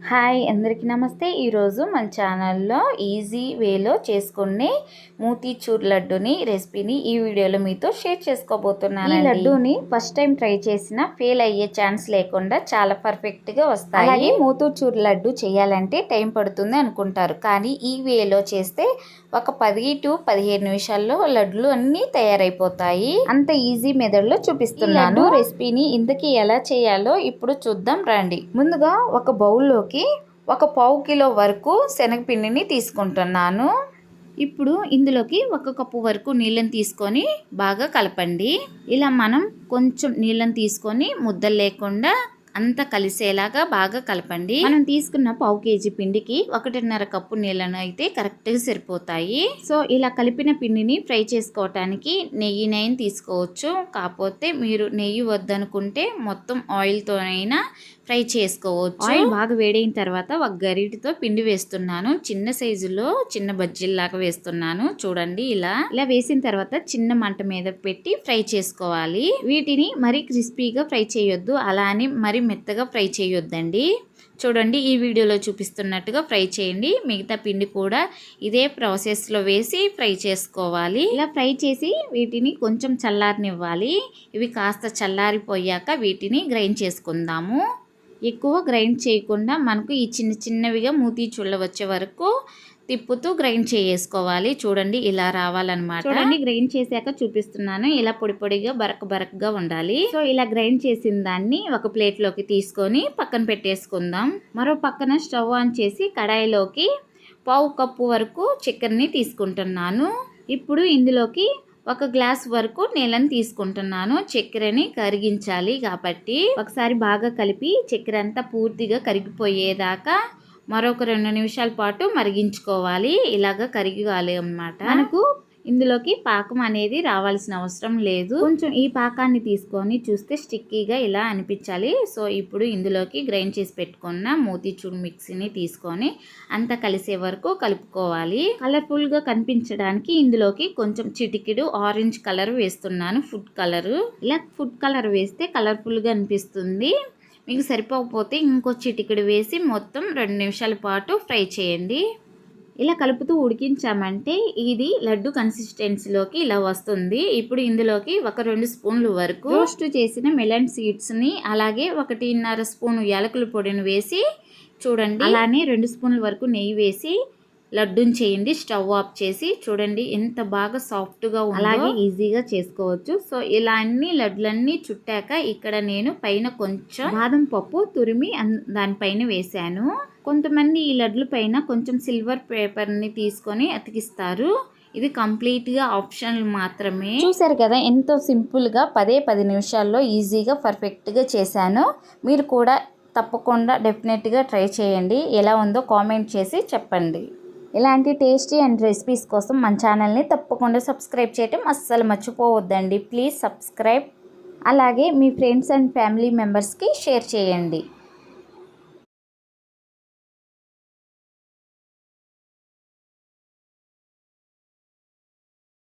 Hi అందరికీ నమస్తే. ఈరోజు మన ఛానల్లో ఈజీ వేలో చేసుకునే మూతీచూర్ లడ్డుని రెసిపీని ఈ వీడియోలో మీతో షేర్ చేసుకోబోతున్నాను. ఈ లడ్డూని ఫస్ట్ టైం ట్రై చేసినా ఫెయిల్ అయ్యే ఛాన్స్ లేకుండా చాలా పర్ఫెక్ట్గా వస్తాయి. అలాగే మూతీచూర్ లడ్డు చేయాలంటే టైం పడుతుంది అనుకుంటారు, కానీ ఈ వేలో చేస్తే ఒక 10 to 15 నిమిషాల్లో లడ్డులు అన్నీ తయారైపోతాయి. అంత ఈజీ మెథడ్లో చూపిస్తున్నాను. రెసిపీని ఇంతకీ ఎలా చేయాలో ఇప్పుడు చూద్దాం రండి. ముందుగా ఒక బౌల్లోకి ఒక పావు కిలో వరకు శనగపిండిని తీసుకుంటున్నాను. ఇప్పుడు ఇందులోకి 1 కప్పు వరకు నీళ్ళని తీసుకొని బాగా కలపండి. ఇలా మనం కొంచెం నీళ్ళని తీసుకొని ముద్దలు లేకుండా అంతా కలిసేలాగా బాగా కలపండి. మనం తీసుకున్న పావు కేజీ పిండికి 1.5 కప్పు నీళ్ళను అయితే కరెక్ట్గా సరిపోతాయి. సో ఇలా కలిపిన పిండిని ఫ్రై చేసుకోవటానికి నెయ్యి తీసుకోవచ్చు. కాకపోతే మీరు నెయ్యి వద్దనుకుంటే మొత్తం ఆయిల్తోనైనా ఫ్రై చేసుకోవచ్చు. ఆయిల్ బాగా వేడైన తర్వాత ఒక గరిటెతో పిండి వేస్తున్నాను. చిన్న సైజులో చిన్న బజ్జీల్లాగా వేస్తున్నాను. చూడండి, ఇలా వేసిన తర్వాత చిన్న మంట మీద పెట్టి ఫ్రై చేసుకోవాలి. వీటిని మరీ క్రిస్పీగా ఫ్రై చేయొద్దు, అలా అని మరీ మెత్తగా ఫ్రై చేయొద్దండి. చూడండి, ఈ వీడియోలో చూపిస్తున్నట్టుగా ఫ్రై చేయండి. మిగతా పిండి కూడా ఇదే ప్రాసెస్లో వేసి ఫ్రై చేసుకోవాలి. ఇలా ఫ్రై చేసి వీటిని కొంచెం చల్లారనివ్వాలి. ఇవి కాస్త చల్లారిపోయాక వీటిని గ్రైండ్ చేసుకుందాము. ఎక్కువ గ్రైండ్ చేయకుండా మనకు ఈ చిన్నవిగా మూతీచూర్లు వచ్చే వరకు తిప్పుతూ గ్రైండ్ చేసుకోవాలి. చూడండి, ఇలా రావాలన్నమాట. చూడండి, గ్రైండ్ చేశాక చూపిస్తున్నాను. ఇలా పొడిగా బరకగా ఉండాలి. సో ఇలా గ్రైండ్ చేసిన దాన్ని ఒక ప్లేట్లోకి తీసుకొని పక్కన పెట్టేసుకుందాం. మరో పక్కన స్టవ్ ఆన్ చేసి కడాయిలోకి పావు కప్పు వరకు చక్కెరని తీసుకుంటున్నాను. ఇప్పుడు ఇందులోకి 1 గ్లాస్ వరకు నీళ్ళని తీసుకుంటున్నాను. చక్కెరని కరిగించాలి కాబట్టి ఒకసారి బాగా కలిపి చక్కెర అంతా పూర్తిగా కరిగిపోయేదాకా మరొక 2 నిమిషాల పాటు మరిగించుకోవాలి. ఇలాగా కరిగాలి అన్నమాట. మనకు ఇందులోకి పాకం అనేది రావాల్సిన అవసరం లేదు. కొంచెం ఈ పాకాన్ని తీసుకొని చూస్తే స్టిక్కీగా ఇలా అనిపించాలి. సో ఇప్పుడు ఇందులోకి గ్రైండ్ చేసి పెట్టుకున్న మూతీచూర్ మిక్సీని తీసుకొని అంతా కలిసే వరకు కలుపుకోవాలి. కలర్ఫుల్గా కనిపించడానికి ఇందులోకి కొంచెం చిటికెడు ఆరెంజ్ కలర్ వేస్తున్నాను, ఫుడ్ కలర్. ఇలా ఫుడ్ కలర్ వేస్తే కలర్ఫుల్గా అనిపిస్తుంది. మీకు సరిపోకపోతే ఇంకో చిటికెడు వేసి మొత్తం 2 నిమిషాల పాటు ఫ్రై చేయండి. ఇలా కలుపుతూ ఉడికించామంటే ఇది లడ్డు కన్సిస్టెన్సీలోకి ఇలా వస్తుంది. ఇప్పుడు ఇందులోకి 1-2 స్పూన్లు వరకు రోస్ట్ చేసిన మెలన్ సీడ్స్ని, అలాగే 1.5 స్పూను యాలకుల పొడిని వేసి చూడండి, అలానే 2 స్పూన్ల వరకు నెయ్యి వేసి లడ్డూని చేయండి. స్టవ్ ఆఫ్ చేసి చూడండి ఎంత బాగా సాఫ్ట్గా ఉందో. అలాగే ఈజీగా చేసుకోవచ్చు. సో ఇలా అన్ని లడ్డులన్నీ చుట్టాక ఇక్కడ నేను పైన కొంచెం బాదం పప్పు తురిమి దానిపైన వేశాను. కొంతమంది ఈ లడ్ల పైన కొంచెం సిల్వర్ పేపర్ని తీసుకొని అతికిస్తారు. ఇది కంప్లీట్గా ఆప్షనల్ మాత్రమే. చూసారు కదా, ఎంతో సింపుల్గా 10 నిమిషాల్లో ఈజీగా పర్ఫెక్ట్గా చేశాను. మీరు కూడా తప్పకుండా డెఫినెట్గా ట్రై చేయండి. ఎలా ఉందో కామెంట్ చేసి చెప్పండి. ఇలాంటి టేస్టీ అండ్ రెసిపీస్ కోసం మన ఛానల్ని తప్పకుండా సబ్స్క్రైబ్ చేయటం అస్సలు మర్చిపోవద్దండి. Please subscribe. అలాగే మీ ఫ్రెండ్స్ అండ్ ఫ్యామిలీ మెంబర్స్కి షేర్ చేయండి.